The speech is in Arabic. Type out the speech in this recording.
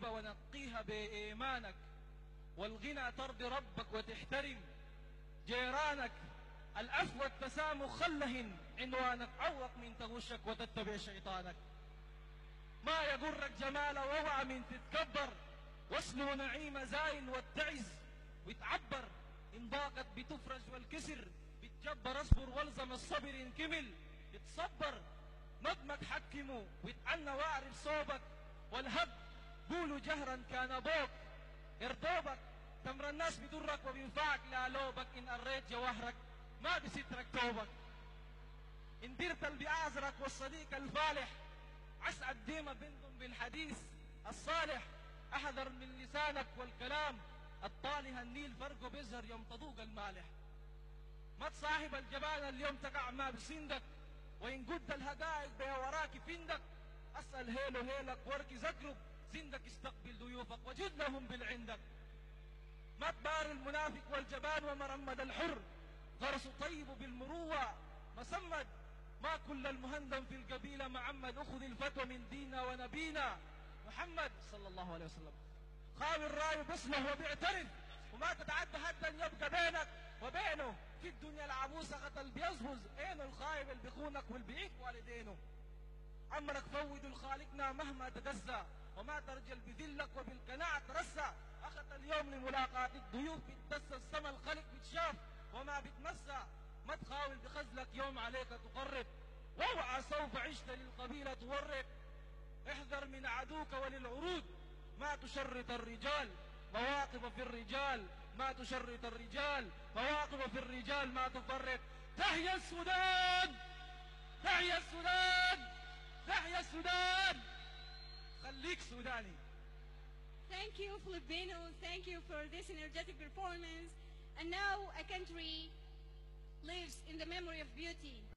ونقيها بإيمانك، والغنى ترضي ربك وتحترم جيرانك، العفو والتسامح خلهن عنوانك، عوق من تغشك وتتبع شيطانك. ما يغرك جماله واوعى من تتكبر، واسلو نعيم زاين واتعز وتعبر، إن ضاقت بتفرج والكسر بتجبر، اصبر والزم الصبر إن كمل اتصبر، ندمك حكمه واتعنى واعرف صوبك، والهب قولوا جهرا كان ابوك ارتوبك، تمر الناس بدرك وبينفعك لا لوبك، إن قريت جواهرك ما بسترك توبك، إن درت بأعذرك والصديق الفالح، عسعد ديما بنتم بالحديث الصالح، احذر من لسانك والكلام الطالح، النيل فرقه بيظهر يوم تذوق المالح، ما تصاحب الجبال اليوم تقع ما بسندك، وإن قد الهقائق بها وراك فندك، أسأل هيلو هيلك وركز أقرب زندك، استقبل ضيوفك وجد لهم بالعندك، ما تبار المنافق والجبان ومرمد الحر، غرس طيب بالمروة مسمد، ما كل المهندم في القبيلة معمد، أخذ الفتوى من دينا ونبينا محمد صلى الله عليه وسلم، خاوي الراي باسمه وبيعترف، وما تتعدى حدا يبقى بينك وبينه، في الدنيا العبوسة قتل بيصبز، عينه الخايب اللي بيخونك والبيعيك والدينه، عمرك فوض لخالقنا مهما تدسى، وما ترجل بذلك وبالقناع ترسى، أخذت اليوم لملاقاة الضيوف بتدسى، السما الخلق بتشاف وما بتمسى، ما تخاول بخزلك يوم عليك تقرب، واوعى سوف عشت للقبيلة تورب، احذر من عدوك وللعروض ما تشرط الرجال، مواقف في الرجال ما تشرط الرجال، مواقف في الرجال ما تفرط، تحيا السودان تحيا السودان تحيا السودان، خليك سوداني. Thank you, Filipino. Thank you for this energetic performance. And now a country lives in the memory of beauty.